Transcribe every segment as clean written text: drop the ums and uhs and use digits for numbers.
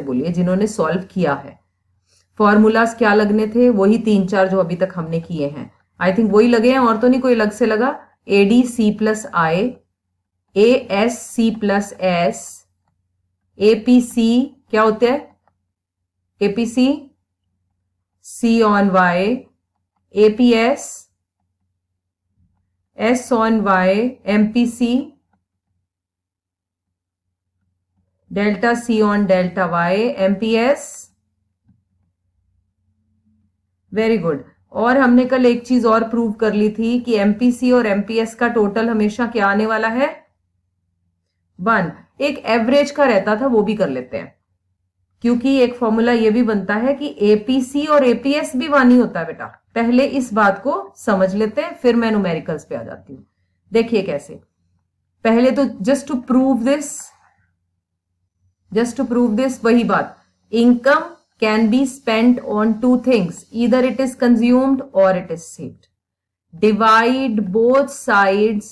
बोलिए जिन्होंने सॉल्व किया है। फॉर्मूलाज क्या लगने थे? वही 3-4 जो अभी तक हमने किए हैं। आई थिंक वही लगे हैं, और तो नहीं कोई अलग से लगा। ADC+I, ASC+S, APC क्या होते हैं? APC, C on Y, APS, S on Y, MPC, delta C on delta Y, MPS। Very good. और हमने कल एक चीज और प्रूव कर ली थी कि MPC और MPS का टोटल हमेशा क्या आने वाला है? 1। एक एवरेज का रहता था, वो भी कर लेते हैं, क्योंकि एक फॉर्मूला ये भी बनता है कि APC और APS भी 1 ही होता है बेटा। पहले इस बात को समझ लेते हैं, फिर मैं न्यूमेरिकल्स पे आ जाती हूं। देखिए कैसे। पहले तो जस्ट टू प्रूव दिस वही बात, income can be spent on 2 things. Either it is consumed or it is saved. Divide both sides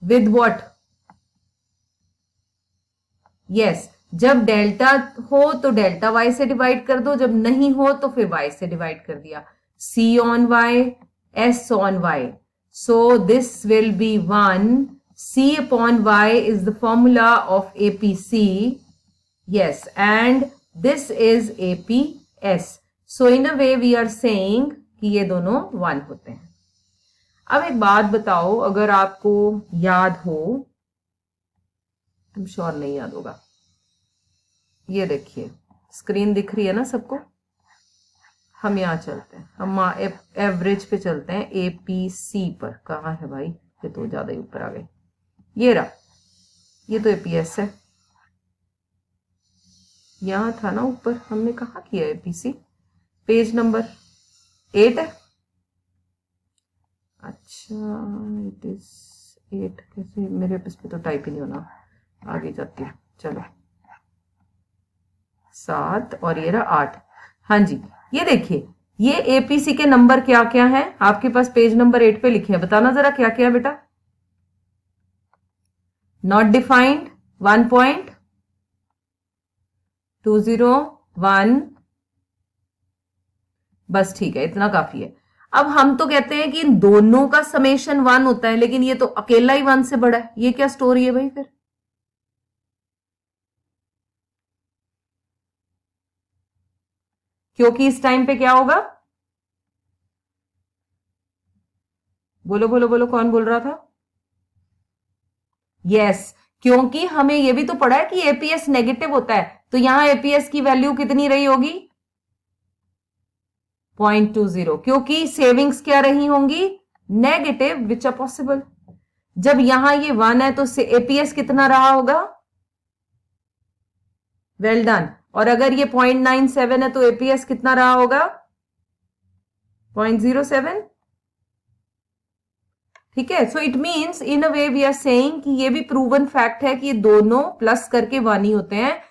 with what? Yes. जब डेल्टा हो तो डेल्टा y से डिवाइड कर दो, जब नहीं हो तो फिर y से डिवाइड कर दिया। C on y, S on y. So this will be 1. C upon y is the formula of APC. Yes. And this is APS. So in a way we are saying कि ये दोनों 1 होते हैं। अब एक बात बताओ, अगर आपको याद हो, I'm श्योर नहीं याद होगा, ये देखिए स्क्रीन दिख रही है ना सबको? हम यहाँ चलते हैं, हम एवरेज पे चलते हैं, APC पर। कहाँ है भाई? ये तो ज्यादा ही ऊपर आ गई। ये रहा, ये तो APS है। यहां था ना ऊपर, हमने कहा किया APC? पेज नंबर 8 है। अच्छा, इट इज 8। कैसे मेरे इस पे तो टाइप ही नहीं होना। आगे जाती हूँ, चलो। 7 और ये रहा 8। हाँ जी, ये देखिए, ये APC के नंबर क्या क्या हैं आपके पास? पेज नंबर 8 पे लिखे हैं, बताना जरा क्या क्या है बेटा? Not defined 1.201। बस ठीक है, इतना काफी है। अब हम तो कहते हैं कि इन दोनों का समेशन 1 होता है, लेकिन ये तो अकेला ही 1 से बड़ा है। ये क्या स्टोरी है भाई फिर? क्योंकि इस टाइम पे क्या होगा? बोलो बोलो बोलो, कौन बोल रहा था? यस, क्योंकि हमें ये भी तो पढ़ा है कि APS नेगेटिव होता है, तो यहां APS की वैल्यू कितनी रही होगी? 0.20, क्योंकि सेविंग्स क्या रही होंगी? Negative, which are possible. जब यहां ये 1 है तो APS कितना रहा होगा? Well done. और अगर ये 0.97 है तो APS कितना रहा होगा? 0.07। ठीक है। So it means in a way we are saying कि ये भी प्रूवन फैक्ट है कि ये दोनों प्लस करके 1 ही होते हैं।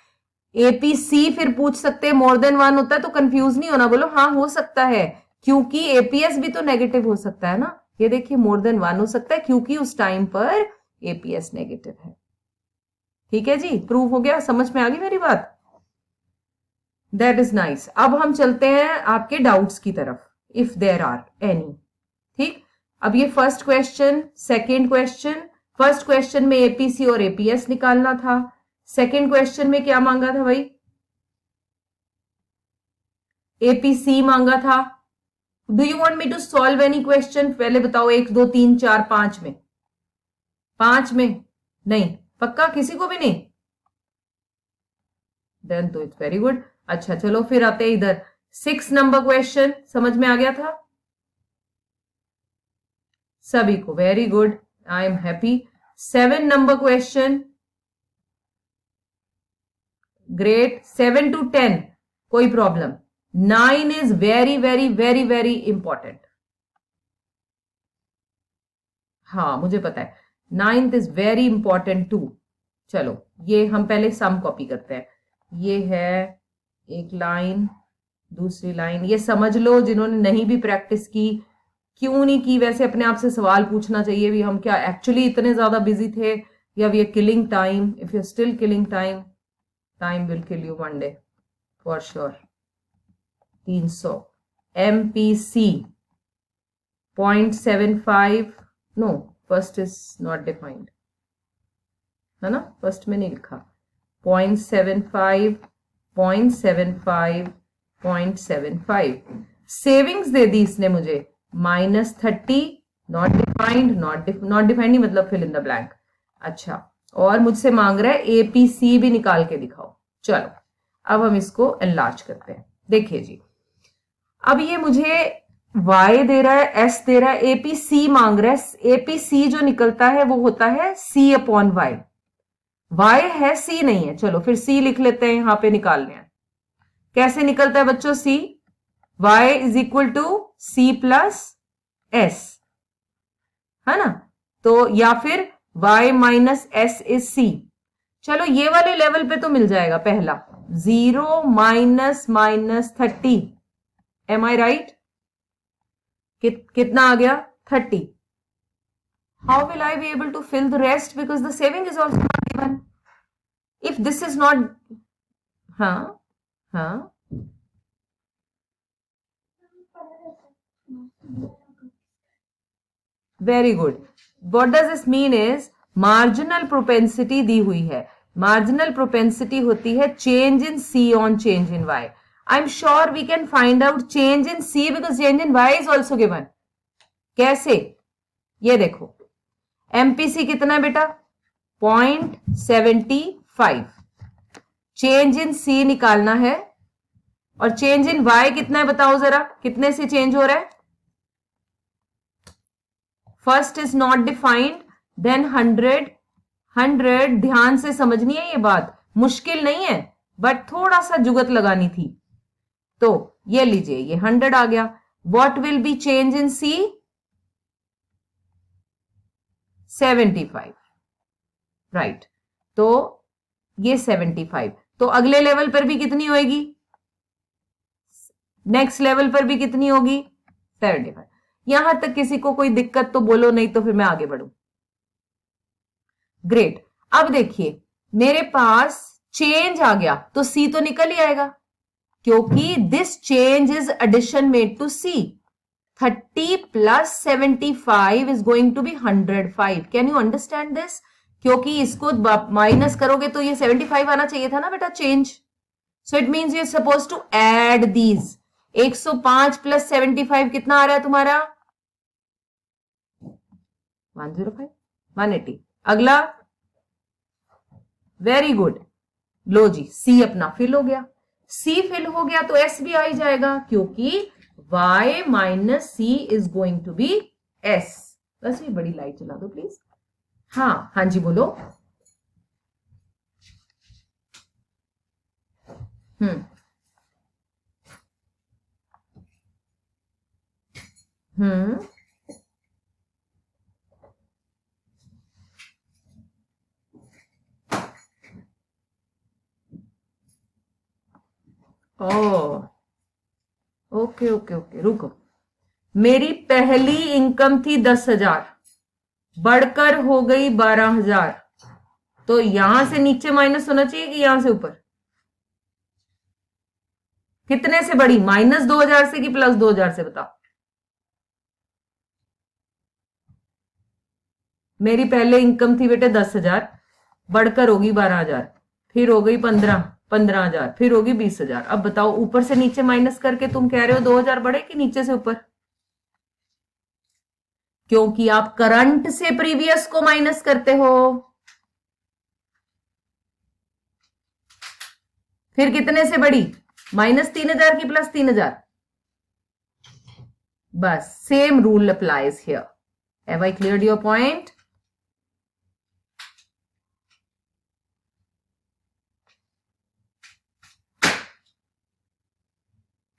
APC फिर पूछ सकते हैं मोर देन 1 होता है तो कंफ्यूज नहीं होना। बोलो हाँ हो सकता है, क्योंकि APS भी तो नेगेटिव हो सकता है ना। ये देखिए मोर देन 1 हो सकता है क्योंकि उस टाइम पर APS नेगेटिव है। ठीक है जी, प्रूव हो गया, समझ में आ गई मेरी बात? That is nice. अब हम चलते हैं आपके डाउट्स की तरफ, इफ देयर आर एनी। ठीक, अब ये first question, second question. First question में APC और APS निकालना था। सेकेंड क्वेश्चन में क्या मांगा था भाई? APC मांगा था। Do you want me to solve any question? पहले बताओ, 1 2 3 4 5 में? 5 में नहीं, पक्का किसी को भी नहीं? देन तो इट्स वेरी गुड। अच्छा चलो फिर आते हैं इधर। 6 नंबर क्वेश्चन समझ में आ गया था सभी को? Very good, I am happy. 7 number question, great. 7 to 10 कोई problem. 9 is very very very very important. हाँ मुझे पता है, 9th is very important to. चलो ये हम पहले सम कॉपी करते हैं। ये है एक लाइन, दूसरी लाइन, ये समझ लो जिन्होंने नहीं भी प्रैक्टिस की। क्यों नहीं की? वैसे अपने आप से सवाल पूछना चाहिए भी, हम क्या एक्चुअली इतने ज्यादा बिजी थे या we are killing time? If you are still killing time time will kill you one day for sure. 300 MPC 0.75, no first is not defined है ना, फर्स्ट में नहीं लिखा। 0.75 0.75 0.75 सेविंग्स दे दी इसने मुझे -30, नॉट डिफाइंड, नॉट डिफाइंड नहीं मतलब फिल इन द ब्लैंक। अच्छा, और मुझसे मांग रहा है APC भी निकाल के दिखाओ। चलो अब हम इसको एनलार्ज करते हैं। देखिए जी, अब ये मुझे Y दे रहा है, S दे रहा है, APC मांग रहा है। APC जो निकलता है वो होता है C/Y। Y है, C नहीं है। चलो फिर C लिख लेते हैं, यहां पे निकालने हैं। कैसे निकलता है बच्चों C? Y is equal to C plus S, है ना? तो या फिर Y minus S is C। चलो ये वाले लेवल पे तो मिल जाएगा पहला, 0 माइनस -30। एम आई राइट? कितना आ गया? 30। How will I be able to fill the rest because the saving is also not given. If this is not, हाँ हाँ, very good. What does this mean is marginal propensity दी हुई है। Marginal propensity होती है change in C on change in Y। I am sure we can find out change in C because change in Y is also given. कैसे? ये देखो, MPC कितना है बेटा? 0.75। चेंज इन C निकालना है, और चेंज इन Y कितना है बताओ जरा, कितने से चेंज हो रहा है? First is not defined, then 100। ध्यान से समझनी है ये बात, मुश्किल नहीं है बट थोड़ा सा जुगत लगानी थी। तो ये लीजिए, ये 100 आ गया। What will be change in C? 75, right. तो ये 75, तो अगले लेवल पर भी कितनी होगी? नेक्स्ट लेवल पर भी कितनी होगी? 75। यहां तक किसी को कोई दिक्कत तो बोलो, नहीं तो फिर मैं आगे बढ़ू। ग्रेट। अब देखिए मेरे पास चेंज आ गया, तो C तो निकल ही आएगा, क्योंकि this change is addition made to C। 30 plus 75 is going to be 105। Can you understand this? क्योंकि इसको माइनस करोगे तो ये 75 आना चाहिए था ना बेटा change. So it means you suppose to add these. 105 plus 75 कितना आ रहा है तुम्हारा? 105, 180। अगला, वेरी गुड। लो जी, C अपना फिल हो गया। C फिल हो गया तो S भी आ ही जाएगा, क्योंकि Y minus C is going to be S। बस ये बड़ी लाइट चला दो प्लीज। हाँ हाँ जी बोलो। हम्म हम्म ओ ओके ओके ओके, रुको। मेरी पहली इनकम थी 10,000, बढ़कर हो गई 12,000, तो यहां से नीचे माइनस होना चाहिए कि यहां से ऊपर? कितने से बढ़ी? -2,000 से कि +2,000 से? बताओ। मेरी पहले इनकम थी बेटे 10,000, बढ़कर होगी 12,000, फिर हो गई 15,000, फिर होगी 20,000। अब बताओ, ऊपर से नीचे माइनस करके तुम कह रहे हो 2,000 बढ़े कि नीचे से ऊपर? क्योंकि आप करंट से प्रीवियस को माइनस करते हो। फिर कितने से बढ़ी? -3,000 की +3,000? बस same rule applies here. Have I cleared your point?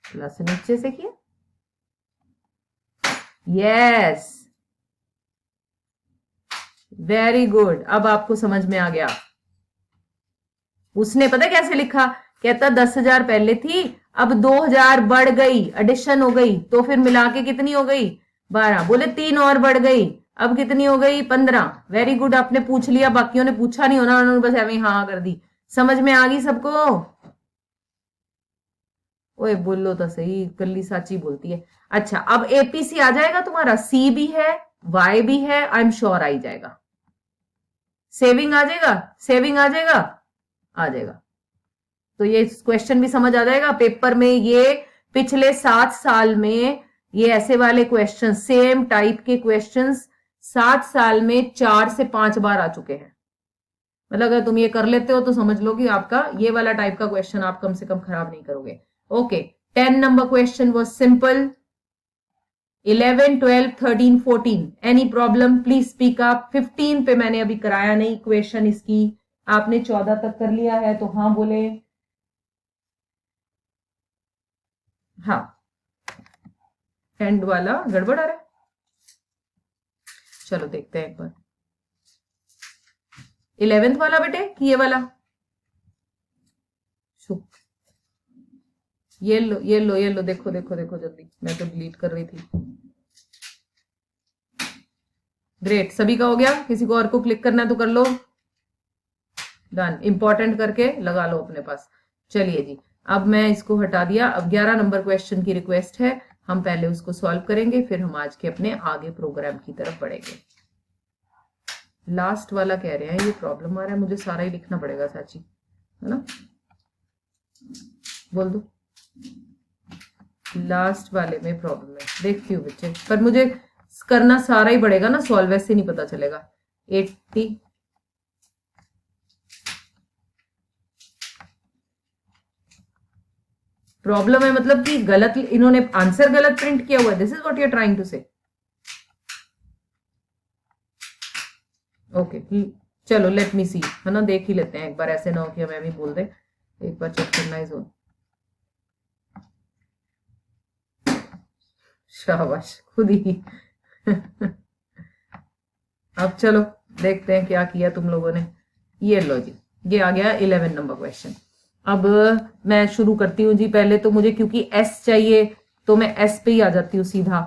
Plus नीचे से किया, यस, वेरी गुड। अब आपको समझ में आ गया। उसने पता कैसे लिखा? कहता 10,000 पहले थी, अब 2,000 बढ़ गई, एडिशन हो गई, तो फिर मिला के कितनी हो गई? 12। बोले 3 और बढ़ गई, अब कितनी हो गई? 15। वेरी गुड, आपने पूछ लिया, बाकियों ने पूछा नहीं होना, उन्होंने बस ऐਵੇਂ हाँ कर दी। समझ में आ गई सबको? ओए बोलो तो सही, कल्ली साची बोलती है। अच्छा, अब एपीसी आ जाएगा तुम्हारा, सी भी है, वाई भी है, आई एम श्योर आ ही जाएगा। सेविंग आ जाएगा, सेविंग आ जाएगा, आ जाएगा। तो ये क्वेश्चन भी समझ आ जाएगा पेपर में। ये पिछले 7 साल में ये ऐसे वाले क्वेश्चन, सेम टाइप के क्वेश्चंस 7 साल में 4 से 5 बार आ चुके हैं। मतलब अगर तुम ये कर लेते हो तो समझ लो कि आपका ये वाला टाइप का क्वेश्चन आप कम से कम खराब नहीं करोगे। Okay, 10 number question was simple. 11, 12, 13, 14 any problem please speak up. 15 पे मैंने अभी कराया नहीं क्वेश्चन इसकी, आपने 14 तक कर लिया है तो हाँ बोले। हाँ, एंड वाला गड़बड़ आ रहा है। चलो देखते हैं एक बार। 11th वाला बेटे कि ये वाला? ये लो ये लो ये लो, देखो देखो देखो जल्दी, मैं तो डिलीट कर रही थी। ग्रेट, सभी का हो गया? किसी को और को क्लिक करना है तो कर लो। डन, इंपॉर्टेंट करके लगा लो अपने पास। चलिए जी, अब मैं इसको हटा दिया। अब 11 नंबर क्वेश्चन की रिक्वेस्ट है, हम पहले उसको सॉल्व करेंगे, फिर हम आज के अपने आगे प्रोग्राम की तरफ बढ़ेंगे। लास्ट वाला कह रहे हैं, ये प्रॉब्लम आ रहा है, मुझे सारा ही लिखना पड़ेगा साची, है ना? बोल दो, लास्ट वाले में प्रॉब्लम है। देखती हूँ बच्चे, पर मुझे करना सारा ही पड़ेगा ना, सॉल्व वैसे नहीं पता चलेगा। 80 प्रॉब्लम है, मतलब कि गलत, इन्होंने आंसर गलत प्रिंट किया हुआ है। This is what you are trying to say. Okay, चलो लेट मी सी, है ना, देख ही लेते हैं एक बार, ऐसे ना हो कि हमें भी बोल दे। एक बार चेक करना है जोन। शाबाश, खुद ही। अब चलो देखते हैं क्या किया तुम लोगों ने। ये लो जी, ये आ गया 11 नंबर क्वेश्चन। अब मैं शुरू करती हूँ जी। पहले तो मुझे क्योंकि एस चाहिए तो मैं एस पे ही आ जाती हूँ सीधा।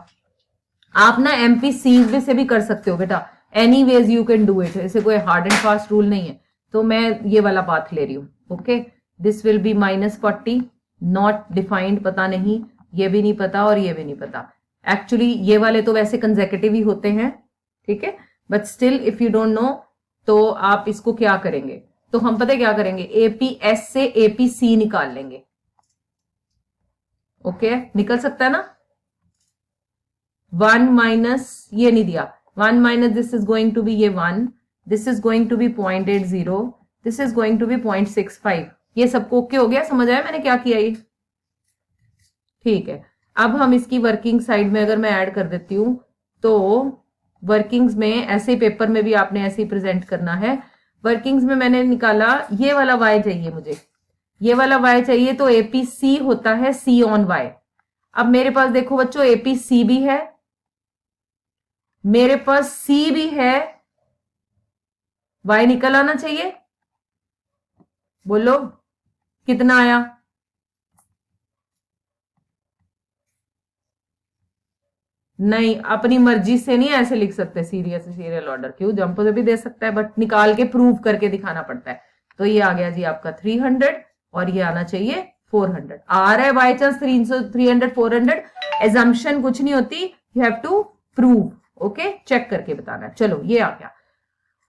आप ना एमपी सी से भी कर सकते हो बेटा, any ways you can do it, ऐसे कोई हार्ड एंड फास्ट रूल नहीं है। तो मैं ये वाला पाथ ले रही हूँ। Okay, this will be -40, not defined, पता नहीं, ये भी नहीं पता और ये भी नहीं पता। एक्चुअली ये वाले तो वैसे कंसेक्यूटिव ही होते हैं, ठीक है, but still if you don't know तो आप इसको क्या करेंगे, तो हम पता क्या करेंगे, एपीएस से एपीसी निकाल लेंगे। ओके, निकल सकता है ना। 1 माइनस, ये नहीं दिया, 1 minus this is going to be ये 1, this is going to be 0.80, this is going to be 0.65। ये सबको ओके हो गया? समझ आया मैंने क्या किया ये? ठीक है, अब हम इसकी वर्किंग साइड में अगर मैं ऐड कर देती हूं तो वर्किंग्स में ऐसे पेपर में भी आपने ऐसे ही प्रेजेंट करना है। वर्किंग्स में मैंने निकाला ये वाला y चाहिए मुझे, ये वाला y चाहिए, तो एपीसी होता है सी ऑन y। अब मेरे पास देखो बच्चों, एपीसी भी है, मेरे पास सी भी है, y निकल आना चाहिए। बोलो कितना आया? नहीं, अपनी मर्जी से नहीं ऐसे लिख सकते सीरियल ऑर्डर, क्यों, जंप से भी दे सकता है, बट निकाल के प्रूव करके दिखाना पड़ता है। तो ये आ गया जी आपका 300 और ये आना चाहिए 400। आ रहा है बाई चांस 300 400, एजम्पशन कुछ नहीं होती, you have to prove. Okay, check करके बताना। चलो ये आ गया।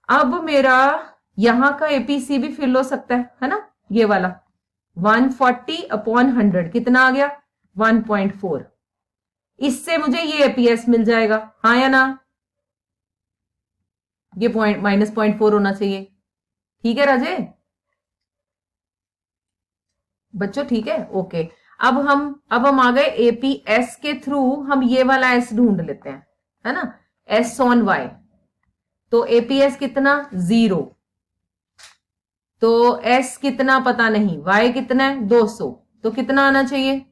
अब मेरा यहां का एपीसी भी फिल हो सकता है ना, ये वाला 140/100 कितना आ गया? 1.4। इससे मुझे ये एपीएस मिल जाएगा, हाँ या ना? ये -0.4 होना चाहिए, ठीक है राजे बच्चों, ठीक है। ओके, अब हम आ गए एपीएस के थ्रू, हम ये वाला एस ढूंढ लेते हैं, है ना, एस ऑन वाई। तो एपीएस कितना? 0। तो एस कितना पता नहीं, वाई कितना है? 200, तो कितना आना चाहिए?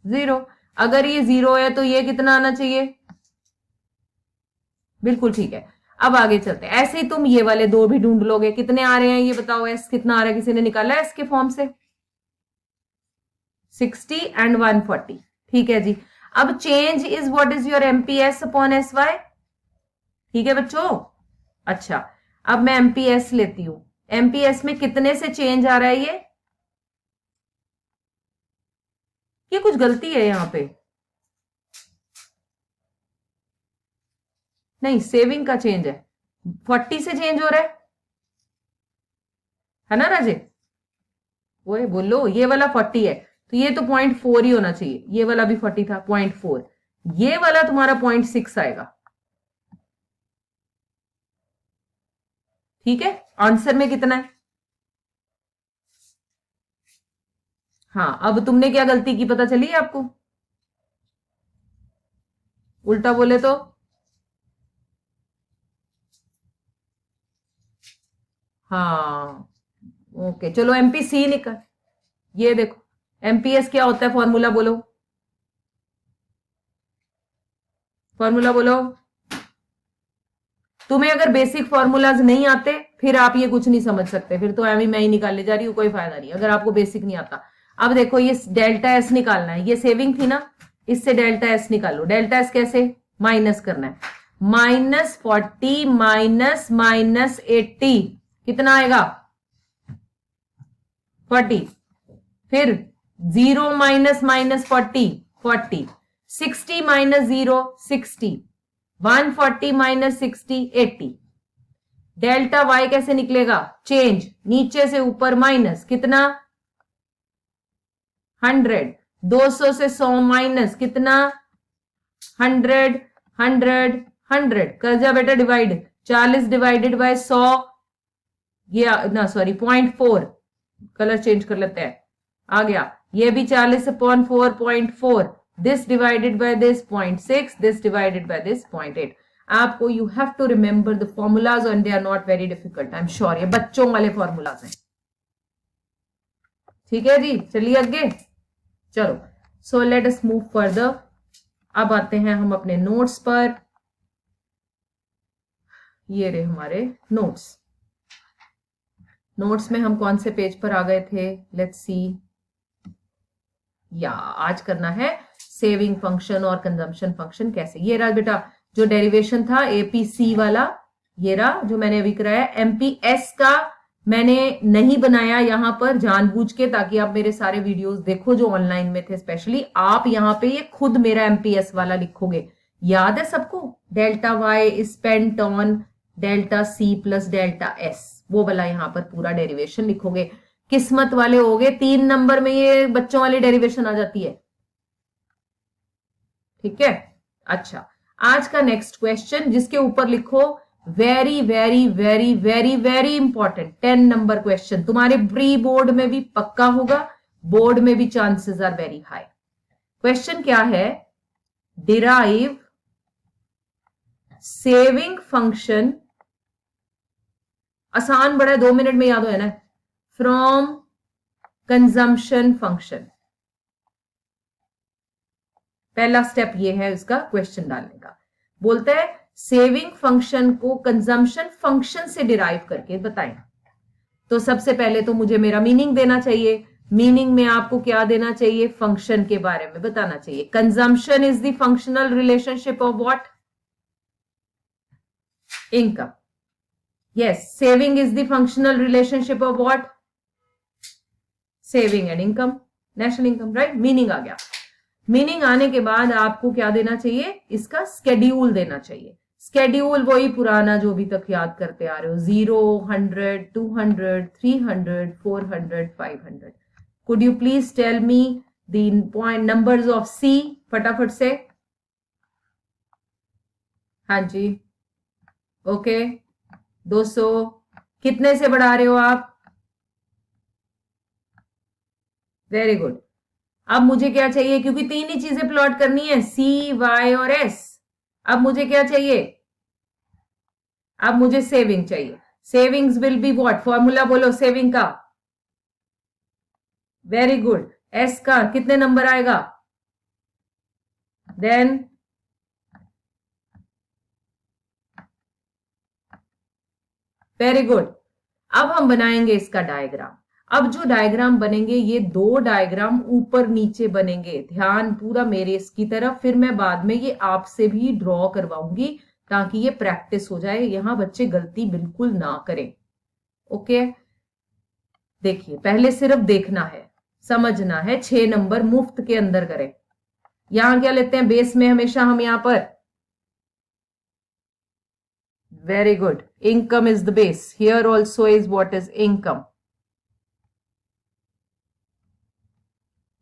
0। अगर ये 0 है तो ये कितना आना चाहिए? बिल्कुल ठीक है। अब आगे चलते हैं, ऐसे ही तुम ये वाले दो भी ढूंढ लोगे। कितने आ रहे हैं ये बताओ, एस कितना आ रहा है, किसी ने निकाला है एस के फॉर्म से? 60 एंड 140, ठीक है जी। अब change is what is your MPS upon S Y, ठीक है बच्चों। अच्छा, अब मैं एमपीएस लेती हूं, एमपीएस में कितने से चेंज आ रहा है ये कुछ गलती है यहां पे। नहीं, सेविंग का चेंज है, 40 से चेंज हो रहा है ना राजे? वो बोलो ये वाला 40 है तो ये तो 0.4 ही होना चाहिए, ये वाला भी 40 था 0.4, ये वाला तुम्हारा 0.6 आएगा। ठीक है, आंसर में कितना है? हाँ, अब तुमने क्या गलती की पता चली आपको? उल्टा बोले तो हाँ, ओके चलो एमपीसी निकल। ये देखो एमपीएस क्या होता है, फॉर्मूला बोलो, फॉर्मूला बोलो। तुम्हें अगर बेसिक फॉर्मूलाज नहीं आते फिर आप ये कुछ नहीं समझ सकते, फिर तो मैं ही निकालने जा रही हूँ, कोई फायदा नहीं अगर आपको बेसिक नहीं आता। अब देखो ये डेल्टा एस निकालना है, ये सेविंग थी ना, इससे डेल्टा एस निकालो। डेल्टा एस कैसे? माइनस करना है, -40 माइनस -80 कितना आएगा? 40। फिर 0 minus -40 40, 60 minus 0 60, 140 minus 60 80। Delta Y कैसे निकलेगा? चेंज, नीचे से ऊपर माइनस, कितना? 100, 200 से 100 माइनस, कितना? 100 100 100। कर जा बेटा डिवाइड, 40 डिवाइडेड बाय 100, ये ना सॉरी 0.4, कलर चेंज कर लेते हैं, आ गया। ये भी 40 upon 4 0.4, this divided by this 0.6, this divided by this 0.8। आपको you have to remember the formulas and they are not very difficult, I am sure ये बच्चों वाले फॉर्मूलाज हैं। ठीक है जी, चलिए आगे चलो। So let us move further. अब आते हैं हम अपने नोट्स पर। ये रहे हमारे नोट्स। नोट्स में हम कौन से पेज पर आ गए थे? Let's see. या आज करना है सेविंग फंक्शन और कंजम्पशन फंक्शन कैसे। ये रहा बेटा जो डेरिवेशन था एपीसी वाला, ये रहा जो मैंने अभी कराया। एमपीएस का मैंने नहीं बनाया यहां पर जानबूझ के, ताकि आप मेरे सारे वीडियोस देखो जो ऑनलाइन में थे। स्पेशली आप यहां पे ये खुद मेरा एमपीएस वाला लिखोगे, याद है सबको? Delta Y spent on delta C plus delta S, वो वाला यहां पर पूरा डेरिवेशन लिखोगे। किस्मत वाले होगे 3 नंबर में ये बच्चों वाली डेरिवेशन आ जाती है। ठीक है, अच्छा आज का नेक्स्ट क्वेश्चन जिसके ऊपर लिखो very very very very very important 10 number question, तुम्हारे प्री बोर्ड में भी पक्का होगा, बोर्ड में भी chances are very high. Question क्या है? डिराइव सेविंग फंक्शन, आसान बड़ा है, 2 मिनट में याद हो है ना, फ्रॉम कंजम्पशन फंक्शन। पहला स्टेप ये है इसका क्वेश्चन डालने का। बोलता है सेविंग फंक्शन को कंजम्पशन फंक्शन से डिराइव करके बताएं। तो सबसे पहले तो मुझे मेरा मीनिंग देना चाहिए। मीनिंग में आपको क्या देना चाहिए? फंक्शन के बारे में बताना चाहिए। Consumption is the functional relationship of what? Income. Yes, saving is the functional relationship of what? Saving and income, national income, right. Meaning आ गया। मीनिंग आने के बाद आपको क्या देना चाहिए? इसका स्केड्यूल देना चाहिए। स्केड्यूल वही पुराना जो अभी तक याद करते आ रहे हो, 0 100 200 300 400 500। Could you please tell me the point numbers of C फटाफट से? हाँ जी, ओके 200। कितने से बढ़ा रहे हो आप? Very good. अब मुझे क्या चाहिए? क्योंकि 3 ही चीजें प्लॉट करनी है, सी वाई और एस। अब मुझे क्या चाहिए? अब मुझे सेविंग चाहिए। Savings will be what? Formula बोलो सेविंग का। Very good. एस का कितने नंबर आएगा? Then very good. अब हम बनाएंगे इसका डायग्राम। अब जो डायग्राम बनेंगे, ये 2 डायग्राम ऊपर नीचे बनेंगे, ध्यान पूरा मेरे इसकी तरफ। फिर मैं बाद में ये आपसे भी ड्रॉ करवाऊंगी ताकि ये प्रैक्टिस हो जाए, यहां बच्चे गलती बिल्कुल ना करें। ओके देखिए, पहले सिर्फ देखना है, समझना है। 6 नंबर मुफ्त के अंदर करें। यहां क्या लेते हैं बेस में हमेशा हम यहां पर, very good, income is the base. Here also is what is income.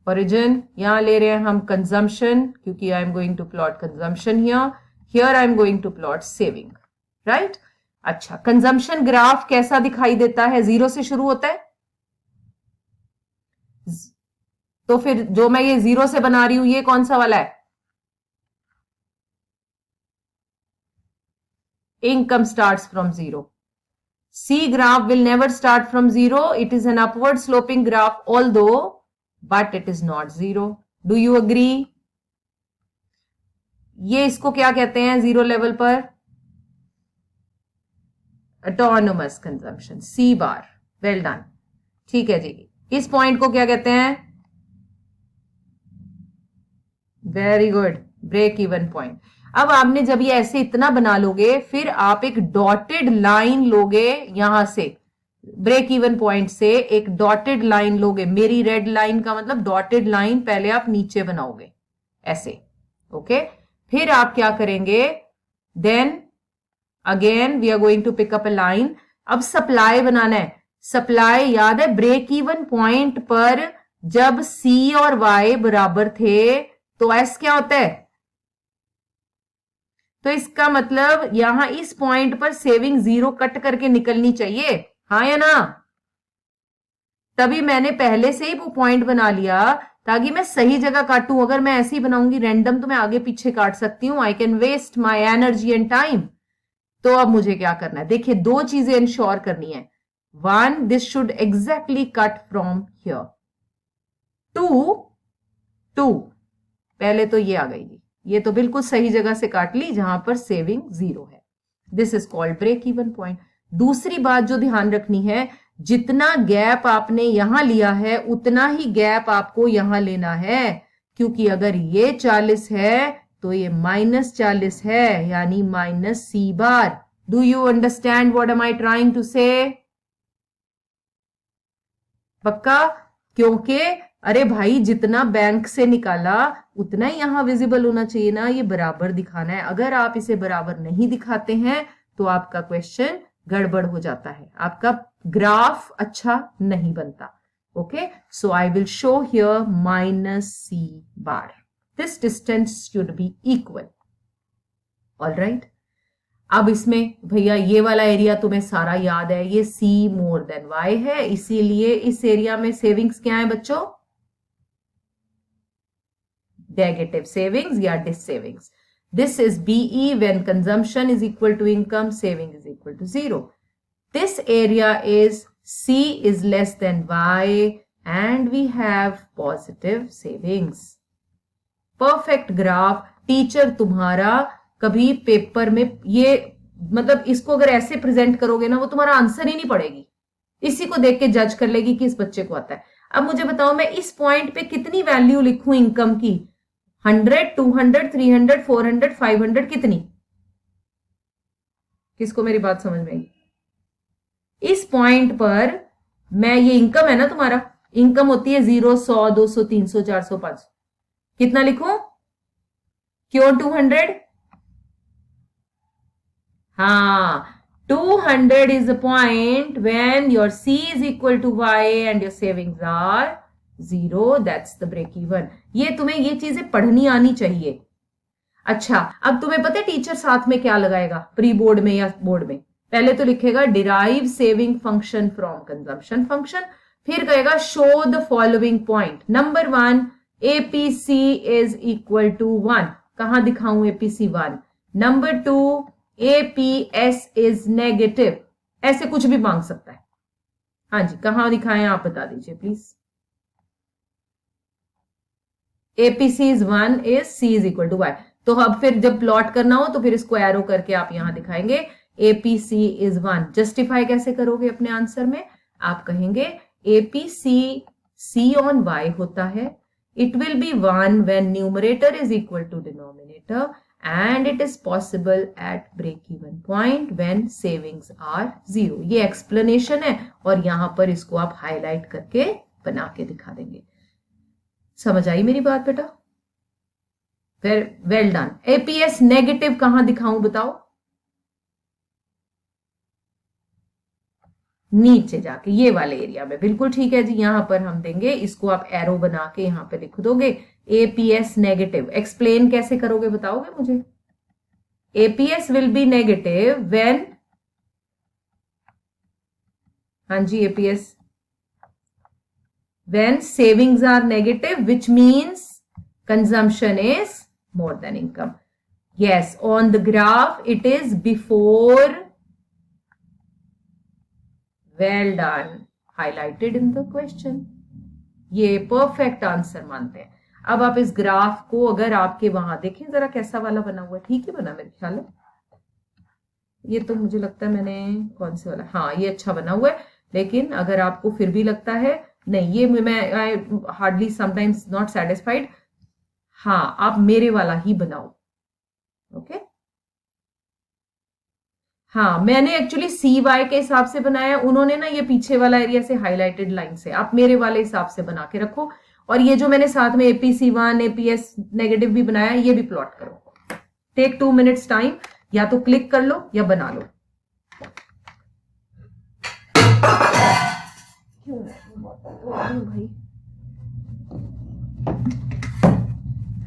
Origin यहां ले रहे हैं हम कंजम्पशन, क्योंकि I am going to plot consumption here I am going to plot saving, right. अच्छा, कंजम्पशन ग्राफ कैसा दिखाई देता है? 0 से शुरू होता है, तो फिर जो मैं ये 0 से बना रही हूं ये कौन सा वाला है? Income starts from 0. C graph will never start from 0. It is an upward sloping graph although, but it is not 0. Do you agree? ये इसको क्या कहते हैं 0 लेवल पर? Autonomous consumption, C बार। वेल डन, ठीक है जी। इस पॉइंट को क्या कहते हैं? Very good, break even point. अब आपने जब ये ऐसे इतना बना लोगे, फिर आप एक डॉटेड लाइन लोगे यहां से, ब्रेक इवन पॉइंट से एक डॉटेड लाइन लोगे। मेरी रेड लाइन का मतलब डॉटेड लाइन पहले आप नीचे बनाओगे ऐसे, ओके। फिर आप क्या करेंगे? Then again we are going to pick up a line. अब सप्लाई बनाना है। सप्लाई याद है, ब्रेक इवन पॉइंट पर जब सी और वाई बराबर थे तो एस क्या होता है? तो इसका मतलब यहां इस पॉइंट पर सेविंग 0 कट करके निकलनी चाहिए, हाँ या ना? तभी मैंने पहले से ही वो पॉइंट बना लिया ताकि मैं सही जगह काटूं। अगर मैं ऐसे ही बनाऊंगी रैंडम तो मैं आगे पीछे काट सकती हूं, I can waste my energy and time. तो अब मुझे क्या करना है? देखिए, 2 चीजें इंश्योर करनी है। 1, this should exactly cut from here. 2 पहले तो ये आ गई थी, ये तो बिल्कुल सही जगह से काट ली जहां पर सेविंग 0 है। This is called break even point. दूसरी बात जो ध्यान रखनी है, जितना गैप आपने यहां लिया है उतना ही गैप आपको यहां लेना है, क्योंकि अगर ये 40 है तो ये -40 है, यानी -C बार। Do you understand what am I trying to say? पक्का? क्योंकि अरे भाई, जितना बैंक से निकाला उतना ही यहां विजिबल होना चाहिए ना, ये बराबर दिखाना है। अगर आप इसे बराबर नहीं दिखाते हैं तो आपका क्वेश्चन गड़बड़ हो जाता है, आपका ग्राफ अच्छा नहीं बनता। Okay, so I will show here -C bar. This distance should be equal. All right, अब इसमें भैया ये वाला एरिया तुम्हें सारा याद है, ये C मोर देन Y है, इसीलिए इस एरिया में सेविंग्स क्या है बच्चों? नेगेटिव सेविंग्स या dissavings. This is BE when consumption is equal to income, saving is equal to 0. This area is C is less than Y and we have positive savings. Perfect graph। Teacher तुम्हारा कभी paper में ये मतलब इसको अगर ऐसे present करोगे ना, वो तुम्हारा आंसर ही नहीं पड़ेगी, इसी को देख के जज कर लेगी कि इस बच्चे को आता है। अब मुझे बताओ, मैं इस पॉइंट पे कितनी वैल्यू लिखूं इनकम की? 100, 200, 300, 400, 500, कितनी? किसको मेरी बात समझ में आई? इस पॉइंट पर मैं, ये इनकम है ना तुम्हारा, इनकम होती है 0, 100, 200, 300, 400, 500, कितना लिखूं? क्यों 200? हाँ, 200 is the point when your C is equal to Y and your savings are 0. That's the break even. ये तुम्हें ये चीजें पढ़नी आनी चाहिए। अच्छा, अब तुम्हें पता है टीचर साथ में क्या लगाएगा प्री बोर्ड में या बोर्ड में? पहले तो लिखेगा derive saving function from consumption function, फिर कहेगा show the following point. Number 1, APC is equal to 1। कहां दिखाऊं APC 1? Number 2, APS is negative। ऐसे कुछ भी मांग सकता है। हाँ जी, कहां दिखाएं आप बता दीजिए please. APC is 1 is C is equal to Y। तो अब फिर जब प्लॉट करना हो तो फिर इसको एरो करके आप यहां दिखाएंगे APC is 1। जस्टिफाई कैसे करोगे अपने आंसर में? आप कहेंगे APC C on Y होता है, it will be 1 when numerator is equal to denominator and it is possible at break even point when savings are zero. ये explanation है और यहां पर इसको आप highlight करके बना के दिखा देंगे. समझ आई मेरी बात बेटा? Well done. एपीएस नेगेटिव कहां दिखाऊं बताओ? नीचे जाके ये वाले एरिया में. बिल्कुल ठीक है जी. यहां पर हम देंगे, इसको आप एरो बना के यहां पे लिख दोगे एपीएस नेगेटिव. एक्सप्लेन कैसे करोगे बताओगे मुझे? APS will be negative when, हाँ जी APS, when savings are negative, which means consumption is more than income. Yes, on the graph it is before. Well done, highlighted in the question. ये perfect answer मानते हैं. अब आप इस graph को अगर आपके वहां देखें जरा कैसा वाला बना हुआ है. ठीक है बना मेरे ख्याल है. ये तो मुझे लगता है मैंने कौन से वाला, हाँ ये अच्छा बना हुआ है. लेकिन अगर आपको फिर भी लगता है नहीं ये मैं I hardly sometimes not satisfied, हाँ आप मेरे वाला ही बनाओ. ओके हाँ मैंने एक्चुअली सी वाई के हिसाब से बनाया. उन्होंने ना ये पीछे वाला एरिया से हाईलाइटेड लाइन से, आप मेरे वाले हिसाब से बना के रखो. और ये जो मैंने साथ में एपीसी1 एपीएस नेगेटिव भी बनाया ये भी प्लॉट करो. Take 2 minutes time. या तो क्लिक कर लो या बना लो. भाई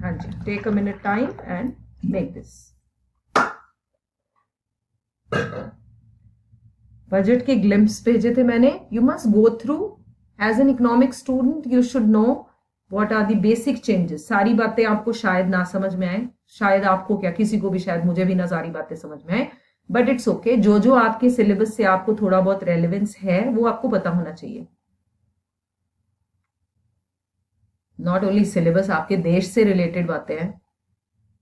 हाँ जी, take a minute time and make this. Budget के ग्लिम्स भेजे थे मैंने. You must go through as an economic student. You should know what are the basic changes. सारी बातें आपको शायद ना समझ में आए, शायद आपको क्या किसी को भी, शायद मुझे भी ना सारी बातें समझ में आए, बट इट्स ओके. जो जो आपके सिलेबस से आपको थोड़ा बहुत रेलेवेंस है वो आपको पता होना चाहिए. नॉट ओनली सिलेबस, आपके देश से रिलेटेड बातें हैं.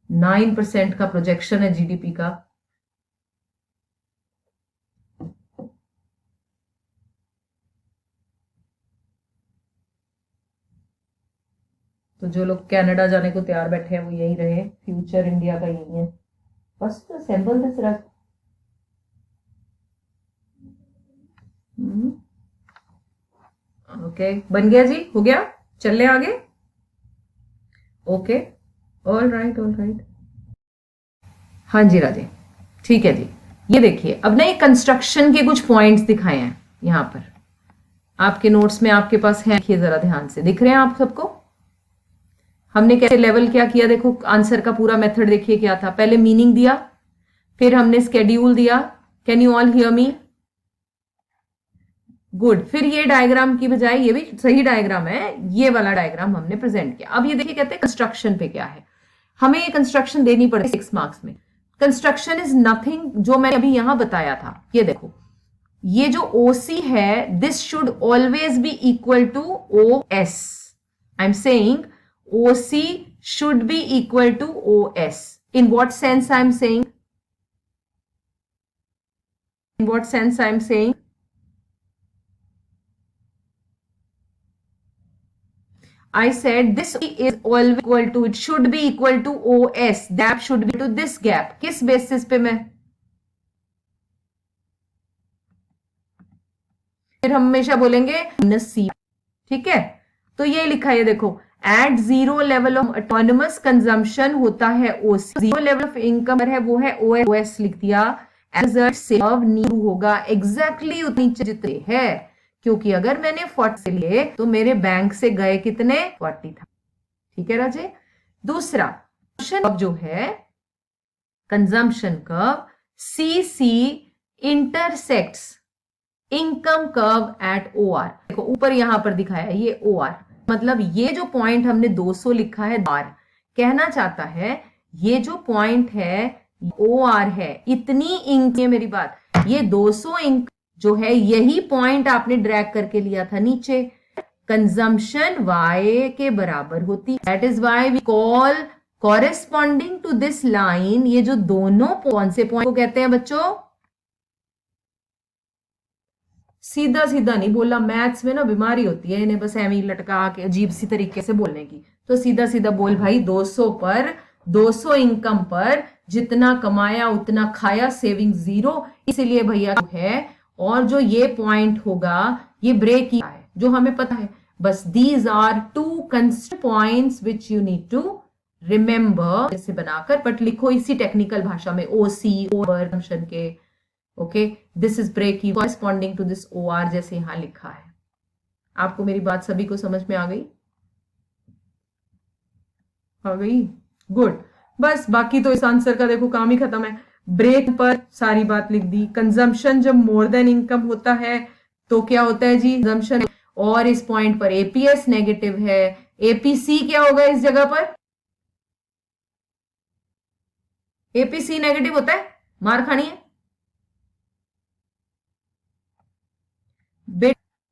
9% का प्रोजेक्शन है जीडीपी का. तो जो लोग कनाडा जाने को तैयार बैठे हैं वो यही रहे. फ्यूचर इंडिया का यही है. बस असेंबल दिस रख. ओके बन गया जी, हो गया. चल आगे. Okay all right all right. हाँ जी राजे ठीक है जी. ये देखिए अब ना ये कंस्ट्रक्शन के कुछ पॉइंट्स दिखाए हैं यहां पर आपके नोट्स में, आपके पास है. देखिए जरा ध्यान से, दिख रहे हैं आप सबको? हमने कैसे लेवल क्या किया देखो. आंसर का पूरा मेथड देखिए क्या था. पहले मीनिंग दिया, फिर हमने स्केड्यूल दिया. Can you all hear me? Good. फिर ये डायग्राम की बजाय, ये भी सही डायग्राम है, ये वाला डायग्राम हमने प्रेजेंट किया. अब ये देखिए कहते हैं कंस्ट्रक्शन पे क्या है. हमें ये कंस्ट्रक्शन देनी पड़ेगी 6 मार्क्स में. कंस्ट्रक्शन इज नथिंग जो मैंने अभी यहां बताया था. ये देखो ये जो ओसी है this should always be equal to O S. I am saying OC should be equal to OS. In what sense I am saying? In what sense I am saying? I said this is always equal to, it should be equal to OS. Gap should be to this gap. किस basis पे मैं? फिर हम हमेशा बोलेंगे -C. ठीक है, तो ये लिखा है देखो. At zero level of autonomous consumption होता है OC. Zero level of income है वो है ओएस लिख दिया. रिजल्ट सेव नीड होगा एग्जैक्टली उतनी जितने है, क्योंकि अगर मैंने 40 लिए तो मेरे बैंक से गए कितने? 40 था. ठीक है राजे. दूसरा कर्व जो है consumption curve, CC intersects income curve at OR. देखो ऊपर यहां पर दिखाया है ये ओआर, मतलब ये जो पॉइंट हमने 200 लिखा है बार, कहना चाहता है ये जो पॉइंट है ओ आर है, इतनी इंक है मेरी बात. ये 200 इंक जो है यही पॉइंट आपने ड्रैग करके लिया था नीचे. कंजम्पशन वाई के बराबर होती. That is why we call corresponding to this line. ये जो दोनों कौन से पॉइंट को कहते हैं बच्चों? सीधा सीधा नहीं बोला, मैथ्स में ना बीमारी होती है इन्हें बस ऐਵੇਂ लटका के अजीब सी तरीके से बोलने की. तो सीधा सीधा बोल भाई 200 पर 200 इनकम पर जितना कमाया उतना खाया, सेविंग जीरो, इसलिए भैया है। और जो ये पॉइंट होगा ये ब्रेक ही है, जो हमें पता है। बस these are two constraint points which you need to remember, जैसे बनाकर, बट लिखो इसी टेक्निकल भाषा में, ओसी ओवर फंक्शन के। Okay, this is break even corresponding to this O R, जैसे यहां लिखा है। आपको मेरी बात सभी को समझ में आ गई? आ गई, गुड। बस बाकी तो इस आंसर का देखो काम ही खत्म है। ब्रेक पर सारी बात लिख दी। कंजम्पशन जब मोर देन इनकम होता है तो क्या होता है जी, कंजम्पशन। और इस पॉइंट पर एपीएस नेगेटिव है, एपीसी क्या होगा इस जगह पर? एपीसी नेगेटिव होता है, मार खानी है।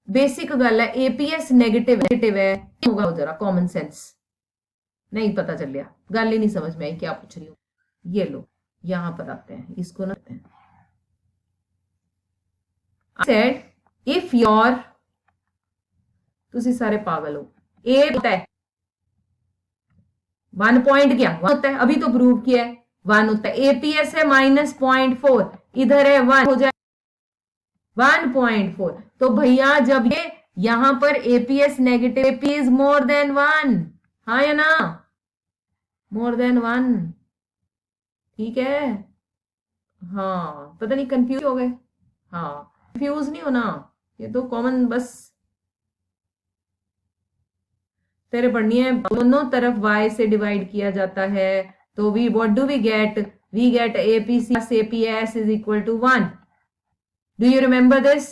बेसिक गल है, एपीएस नेगेटिव है, होगा जरा कॉमन सेंस। नहीं पता चल गया, गल ही नहीं समझ में आई क्या पूछ रही हूँ। ये लो, यहां पर आते हैं, इसको ना सेड इफ योर, तुसी सारे पागल हो, ए होता है 1 पॉइंट, क्या 1 होता है, अभी तो प्रूव किया है 1 होता है। एपीएस है -0.4, इधर है 1, हो जाए 1.4। तो भैया जब ये यहां पर APS negative, AP is more than 1, हाँ या ना? मोर देन 1, ठीक है। हाँ, पता नहीं कंफ्यूज हो गए? हाँ, कंफ्यूज नहीं होना, ये तो कॉमन, बस तेरे पढ़नी है। दोनों तरफ y से डिवाइड किया जाता है तो we what do we get APC APS is equal to 1। Do you remember this?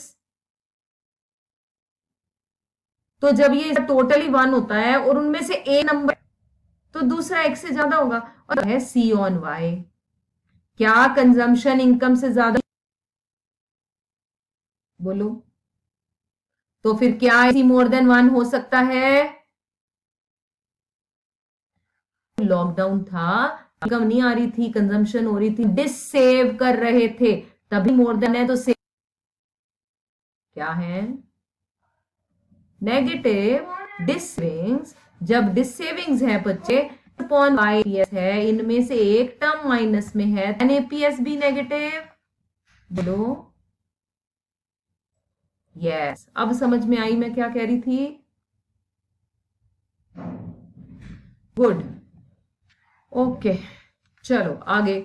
तो जब ये टोटली 1 होता है और उनमें से ए नंबर तो दूसरा x से ज्यादा होगा, और है सी ऑन वाई। क्या कंजम्पशन इनकम से ज्यादा? बोलो, तो फिर क्या सी मोर देन 1 हो सकता है? लॉकडाउन था, इनकम नहीं आ रही थी, कंजम्पशन हो रही थी, डिससेव कर रहे थे, तभी मोर देन है। तो सेव क्या है? नेगेटिव डिससेविंग्स। जब डिससेविंग्स है बच्चे, अपॉन वाईपीएस है, इनमें से एक टर्म माइनस में है, देन एपीएस भी नेगेटिव। बोलो यस। अब समझ में आई मैं क्या कह रही थी? गुड, ओके, चलो आगे।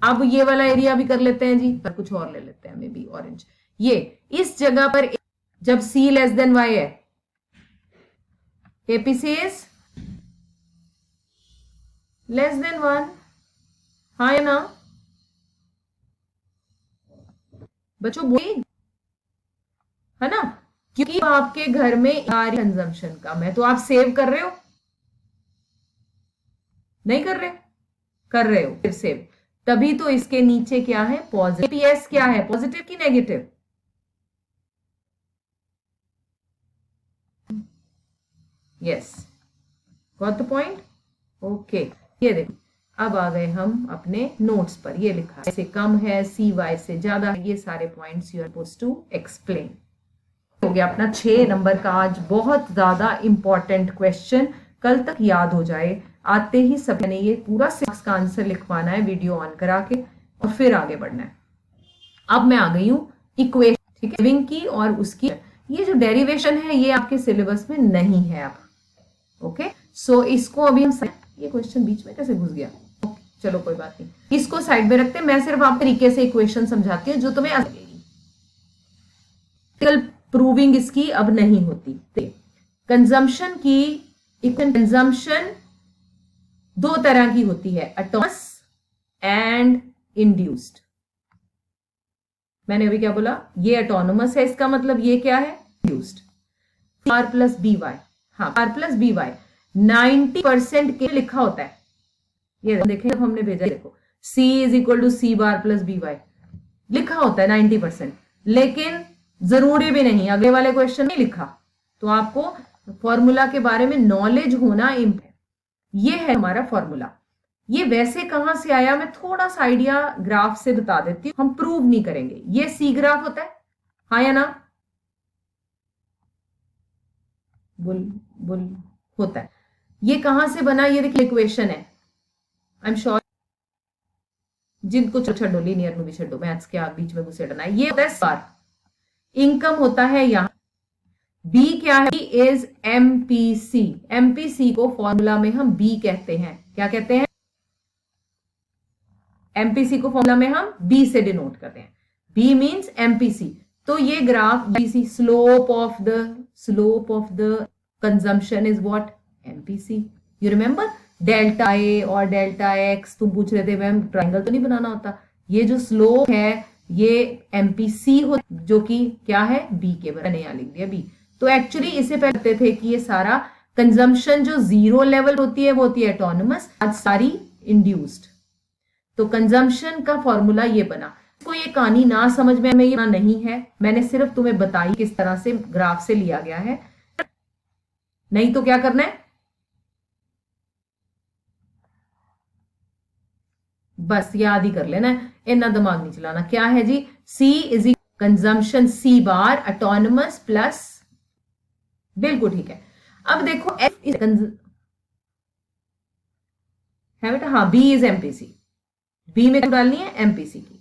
अब ये वाला एरिया भी कर लेते हैं जी, पर कुछ और ले लेते हैं, मे बी ऑरेंज। ये इस जगह पर जब c लेस देन y है, एपीसी इज लेस देन 1, हाँ या ना? बच्चों बोली है ना, क्योंकि आपके घर में कंजम्पशन कम है तो आप सेव कर रहे हो, नहीं कर रहे? कर रहे हो, फिर सेव। तभी तो इसके नीचे क्या है, पॉजिटिव। पीएस क्या है, पॉजिटिव की negative? Yes, got the point. Okay, ये देखो, अब आ गए हम अपने नोट्स पर। ये लिखा है, से कम है, सी वाई से ज्यादा है, ये सारे points you are supposed to explain. हो गया अपना 6 नंबर का आज बहुत ज्यादा इंपॉर्टेंट क्वेश्चन, कल तक याद हो जाए। आते ही सभी ने ये पूरा 6 का आंसर लिखवाना है वीडियो ऑन करा के, और फिर आगे बढ़ना है। अब मैं आ गई हूं इक्वेशन, ठीक है, लिविंग की, और उसकी ये जो डेरिवेशन है ये आपके सिलेबस में नहीं है अब। ओके, सो इसको अभी हम, ये क्वेश्चन बीच में कैसे घुस गया? चलो कोई बात नहीं, इसको साइड में रखते हैं। मैं सिर्फ आप तरीके से इक्वेशन समझाती हूँ जो तुम्हें आ लगेगी। प्रूविंग इसकी अब नहीं होती। कंजम्पशन की, कंजम्पशन 2 तरह की होती है, ऑटोनमस एंड इंड्यूस्ड। मैंने अभी क्या बोला? ये ऑटोनमस है, इसका मतलब ये क्या है, induced. R plus B Y, हाँ, आर प्लस बी वाई 90% के लिखा होता है। ये देखें, जब हमने भेजा, देखो C is equal to C bar plus B Y लिखा होता है 90%, लेकिन जरूरी भी नहीं, अगले वाले क्वेश्चन नहीं लिखा। तो आपको फॉर्मूला के बारे में नॉलेज होना इम्पोर्टेंट है। ये है हमारा फॉर्मूला। ये वैसे कहां से आया मैं थोड़ा सा आइडिया ग्राफ से बता देती हूँ, हम प्रूव नहीं करेंगे। ये सी ग्राफ होता है, हाँ या ना? बुल बुल होता है। ये कहां से बना, ये देखिए इक्वेशन है, आई एम श्योर जिनको छो लीनियर नु भी छो, मैथ्स के आप बीच में घुसेड़ना है। ये होता है बार, इनकम होता है यहां। बी क्या है? Is MPC. एमपीसी को फॉर्मूला में हम बी कहते हैं। क्या कहते हैं? एमपीसी को फॉर्मूला में हम बी से डिनोट करते हैं। B means MPC. तो ये graph BC, slope of the consumption is what? MPC. You remember delta A और डेल्टा एक्स, तुम पूछ रहे थे मैम ट्रायंगल तो नहीं बनाना होता। ये जो स्लोप है ये एमपीसी हो, जो कि क्या है? बी के बराबर। मैंने यहां लिख दिया बी। तो एक्चुअली इसे पहले कहते थे कि ये सारा कंजम्पशन जो जीरो लेवल होती है वो होती है ऑटोनमस, आज सारी इंड्यूस्ड। तो कंजम्पशन का फॉर्मूला ये बना। को ये कहानी ना समझ में ये नहीं है, मैंने सिर्फ तुम्हें बताई किस तरह से ग्राफ से लिया गया है। नहीं तो क्या करना है? बस याद ही कर लेना है, इतना दिमाग नहीं चलाना। क्या है जी? C is consumption C bar autonomous plus, बिल्कुल ठीक है। अब देखो एफ इज है बेटा, हाँ बी इज एमपीसी। बी में डालनी है एमपीसी की।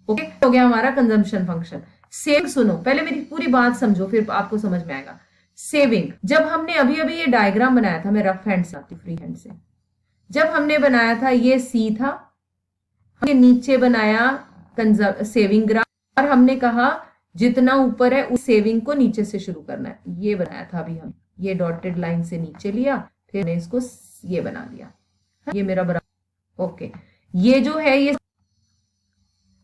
ओके, हो गया हमारा कंजम्पशन फंक्शन। सेविंग सुनो, पहले मेरी पूरी बात समझो फिर आपको समझ में आएगा। सेविंग, जब हमने अभी अभी ये डायग्राम बनाया था, मैं रफ हैंड से आती फ्री हैंड से, जब हमने बनाया था ये सी था, हमने नीचे बनाया सेविंग ग्राफ, और हमने कहा जितना ऊपर है उस सेविंग को नीचे से शुरू करना है। ये बनाया था अभी हम, ये डॉटेड लाइन से नीचे लिया, फिर मैंने इसको ये बना दिया, ये मेरा बराबर। ओके, ये जो है ये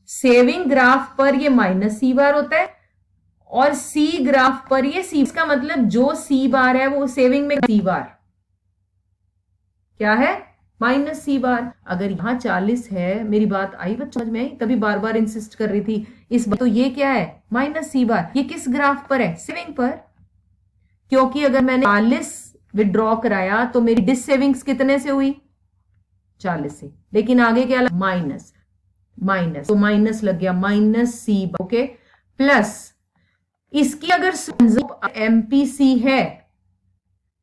सेविंग ग्राफ पर ये माइनस सी बार होता है, और सी ग्राफ पर ये सी, इसका मतलब जो सी बार है वो सेविंग में सी बार क्या है? माइनस सी बार। अगर यहां 40 है, मेरी बात आई बच्चों समझ में आई? तभी बार बार इंसिस्ट कर रही थी इस बार। तो ये क्या है? माइनस सी बार। ये किस ग्राफ पर है? सेविंग पर। क्योंकि अगर मैंने 40 विड्रॉ कराया तो मेरी डिस सेविंग्स कितने से हुई? 40 से। लेकिन आगे क्या लगा? माइनस, माइनस, तो माइनस लग गया, माइनस सी। ओके, प्लस इसकी अगर एमपीसी है,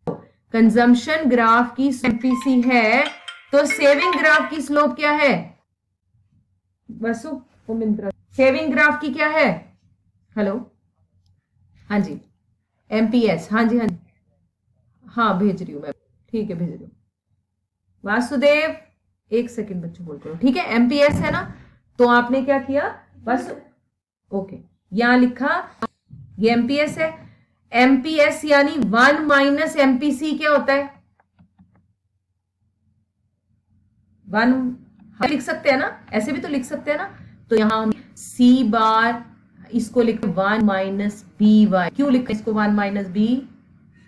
कंजम्पशन ग्राफ की एमपीसी है, तो सेविंग ग्राफ की स्लोप क्या है? बसु मिंत्रा, सेविंग ग्राफ की क्या है? हेलो, हाँ जी, एमपीएस। हाँ जी, हाँ जी, हाँ भेज रही हूं मैं, ठीक है भेज रही हूं। वासुदेव एक सेकंड बच्चों बोल करो, ठीक है? एमपीएस है ना, तो आपने क्या किया? बस ओके, यहां लिखा ये एमपीएस है। एमपीएस यानी 1 माइनस एमपीसी क्या होता है? 1 लिख सकते हैं ना, ऐसे भी तो लिख सकते हैं ना। तो यहां हम सी बार इसको लिखे 1 माइनस बी वाई। क्यों लिखा इसको 1 माइनस बी?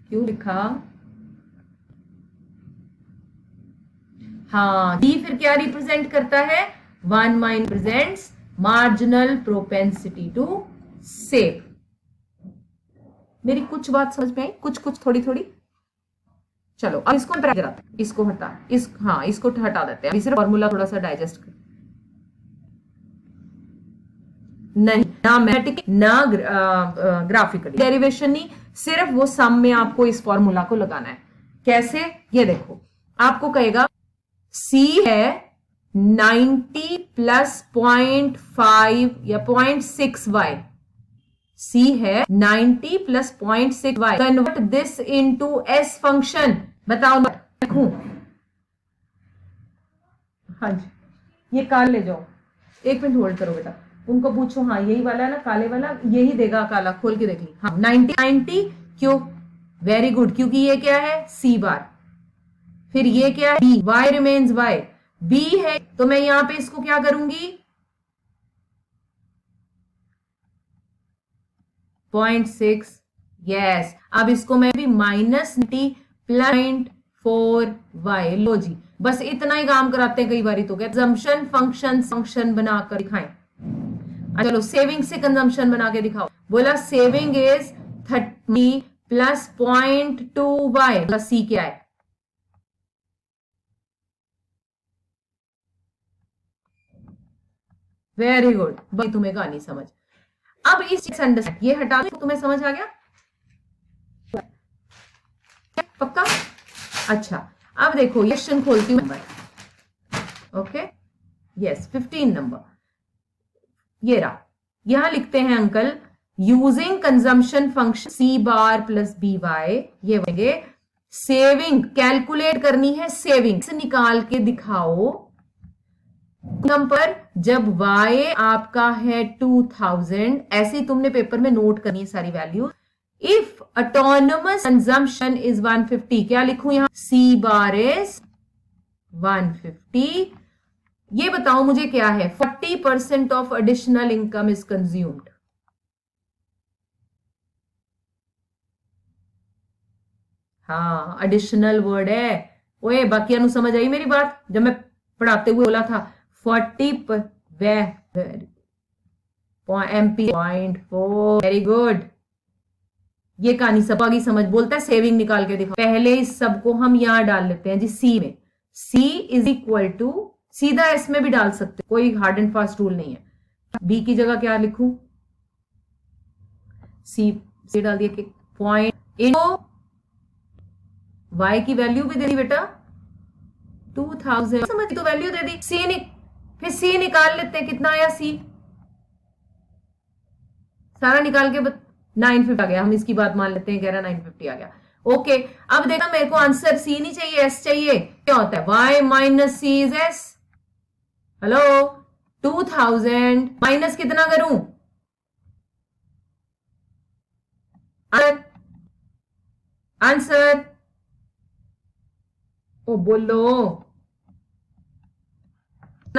क्यों लिखा? हाँ, डी फिर क्या रिप्रेजेंट करता है? 1 minus represents marginal propensity to save. मेरी कुछ बात समझ में आई? कुछ कुछ थोड़ी थोड़ी। चलो अब इसको इसको हटा, हाँ इसको हटा देते हैं। सिर्फ फॉर्मूला थोड़ा सा डाइजेस्ट कर, नहीं ना मैथमेटिक ना ग्राफिकली डेरिवेशन नहीं, सिर्फ वो सम में आपको इस फॉर्मूला को लगाना है। कैसे? ये देखो, आपको कहेगा सी है 90 प्लस 0.5 या 0.6 वाई। सी है 90 plus 0.6 Y. Convert this into S function. बताओ लिखूं? हाँ जी, ये काल ले जाओ, एक मिनट होल्ड करो बेटा, उनको पूछो। हाँ यही वाला है ना, काले वाला, यही देगा काला, खोल के देख ली। हाँ 90 क्यों? वेरी गुड, क्योंकि ये क्या है? सी बार। फिर ये क्या है? B. Y remains Y. B है तो मैं यहां पे इसको क्या करूंगी? 0.6। यस, अब इसको मैं भी माइनस प्लस 0.4 वाई। लो जी, बस इतना ही काम कराते हैं कई बार तो। कंजम्पशन फंक्शन बनाकर दिखाएं। चलो सेविंग से कंजम्पशन बना के दिखाओ। बोला सेविंग इज 30 प्लस 0.2 वाई। सी क्या है? वेरी गुड, भाई तुम्हें कहानी समझ। अब इस अंडरस्टैंड ये हटा दो, तुम्हें समझ आ गया? पक्का? अच्छा, अब देखो ये क्वेश्चन खोलती हूं। ओके यस 15 नंबर ये रहा। यहां लिखते हैं अंकल यूजिंग कंजम्पशन फंक्शन सी बार प्लस बी वाई, ये बनेंगे सेविंग कैलकुलेट करनी है, सेविंग निकाल के दिखाओ नंबर जब y आपका है 2000, ऐसे ही तुमने पेपर में नोट करनी है सारी value. If autonomous consumption is 150, क्या लिखूं यहां c बार इज 150। ये बताओ मुझे क्या है 40% of additional income is consumed. हाँ एडिशनल वर्ड है। ओए बाकी अनु समझ आई मेरी बात, जब मैं पढ़ाते हुए बोला था 40 MP.4 वेरी गुड। ये कहानी सपागी समझ बोलता है सेविंग निकाल के दिखा। पहले इस सब को हम यहां डाल लेते हैं जी सी में, C इज इक्वल टू, सीधा एस में भी डाल सकते, कोई हार्ड एंड फास्ट रूल नहीं है। बी की जगह क्या लिखूं, सी डाल दिया कि पॉइंट इनको y की वैल्यू भी दे दी बेटा 2000, समझ तो वैल्यू दे दी, फिर c निकाल लेते हैं कितना आया c, सारा निकाल के 950 आ गया, हम इसकी बात मान लेते हैं, कह रहा 950 आ गया। ओके अब देखा मेरे को आंसर सी नहीं चाहिए एस चाहिए, क्या होता है y minus C is S. Hello 2000 minus कितना करूं, आंसर ओ बोलो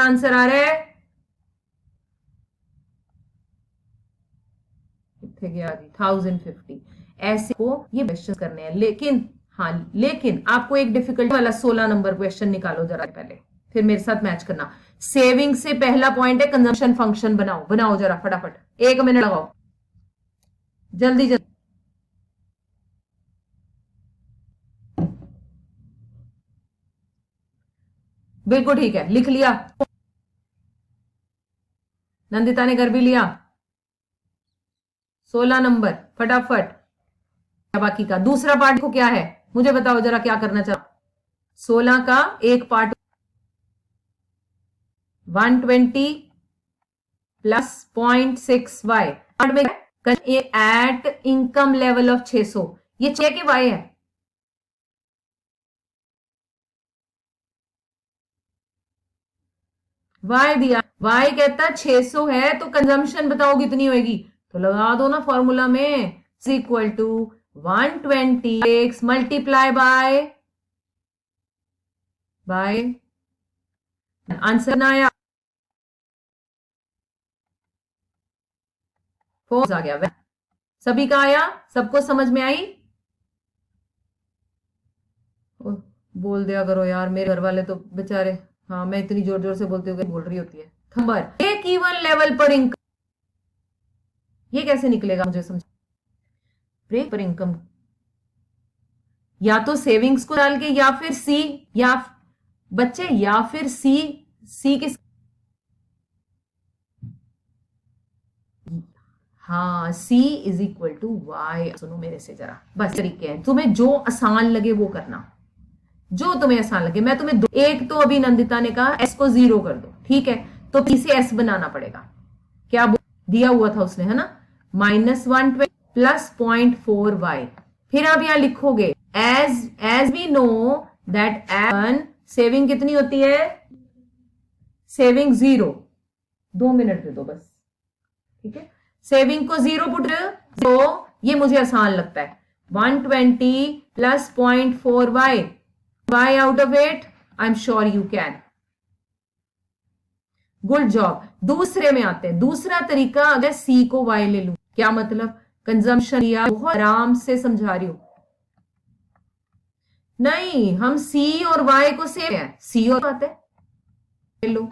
आंसर आ रहा है, कितने गया जी 1050। ऐसे को ये क्वेश्चन करने हैं, लेकिन हाँ लेकिन आपको एक डिफिकल्टी वाला 16 नंबर क्वेश्चन निकालो जरा पहले, फिर मेरे साथ मैच करना। सेविंग से पहला पॉइंट है कंजम्पशन फंक्शन बनाओ, बनाओ जरा फटाफट, 1 मिनट लगाओ जल्दी जल्दी। बिल्कुल ठीक है, लिख लिया, नंदिता ने कर भी लिया 16 नंबर फटाफट। बाकी का दूसरा पार्ट को क्या है मुझे बताओ जरा, क्या करना चाहो। 16 का एक पार्ट 120 प्लस 0.6y पार्ट में एट इनकम लेवल ऑफ 600, ये 6 के y है, y दिया, y कहता 600 है तो कंजम्पशन बताओ कितनी होगी, तो लगा दो ना फॉर्मूला में, equal to 126 multiply by answer ना आया, फोर्स आ गया, सभी का आया, सबको समझ में आई। बोल दिया करो यार, मेरे घर वाले तो बेचारे, हाँ मैं इतनी जोर जोर से बोलती हूँ बोल रही होती है। नंबर ब्रेक इवन लेवल पर इनकम, ये कैसे निकलेगा मुझे समझ, ब्रेक पर इनकम या तो सेविंग्स को डाल के या फिर सी, या बच्चे या फिर सी किस, हाँ C is equal to Y. सुनो मेरे से जरा, बस तरीके हैं, तुम्हें जो आसान लगे वो करना, जो तुम्हें आसान लगे। मैं तुम्हें एक तो अभी नंदिता ने कहा S को 0 कर दो, ठीक है, तो P से S बनाना पड़ेगा, क्या दिया हुआ था उसने, है ना, -120 प्लस 0.4y। फिर आप यहां लिखोगे as we know that an saving कितनी होती है, सेविंग 0, 2 मिनट दे दो बस, ठीक है, सेविंग को 0 पुट, तो ये मुझे आसान लगता है 120 plus 0.4y, y out of 8, I am sure you can, good job. दूसरे में आते हैं, दूसरा तरीका, अगर C को y ले लूं, क्या मतलब, कंजम्पशन या बहुत आराम से समझा रही हूं, नहीं हम C और y को सेम है, C और बात है, ले लो,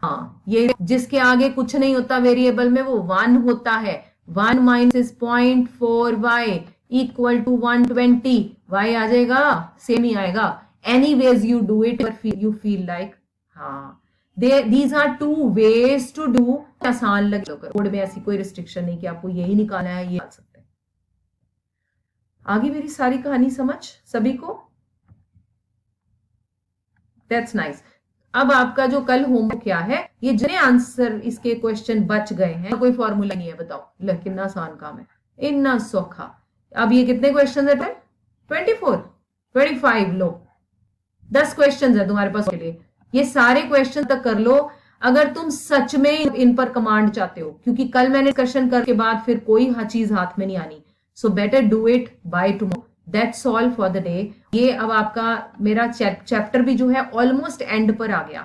हाँ ये जिसके आगे कुछ नहीं होता वेरिएबल में वो 1 होता है, 1 minus 0.4y equal to 120, y आ जाएगा, सेम ही आएगा, anyways you do it, you feel like, हाँ these are 2 ways to do, आसान लगे, कोड में ऐसी कोई रिस्ट्रिक्शन नहीं कि आपको यही निकालना है, ये निकाल सकते हैं। आगे मेरी सारी कहानी समझ सभी को, दैट्स नाइस। अब आपका जो कल होमवर्क क्या है, ये जितने आंसर इसके क्वेश्चन बच गए हैं, कोई फॉर्मूला नहीं है, बताओ लेकिन आसान काम है, इतना सौखा। अब ये कितने क्वेश्चन है? 24 25 लो, 10 क्वेश्चन है तुम्हारे पास के लिए, ये सारे क्वेश्चन तक कर लो अगर तुम सच में इन पर कमांड चाहते हो, क्योंकि कल मैंने डिस्कशन करके बाद फिर कोई चीज हाथ में नहीं आनी। So better do it by tomorrow. That's all for the day. ये अब आपका मेरा चैप्टर भी जो है ऑलमोस्ट एंड पर आ गया,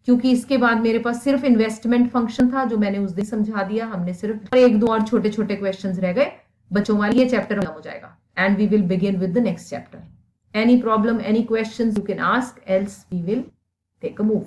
क्योंकि इसके बाद मेरे पास सिर्फ इन्वेस्टमेंट फंक्शन था जो मैंने उस दिन समझा दिया, हमने सिर्फ एक दो और छोटे छोटे क्वेश्चंस रह गए बच्चों वाले, ये चैप्टर खत्म हो जाएगा and we will begin with the next chapter. Any problem, any questions you can ask, else we will take a move.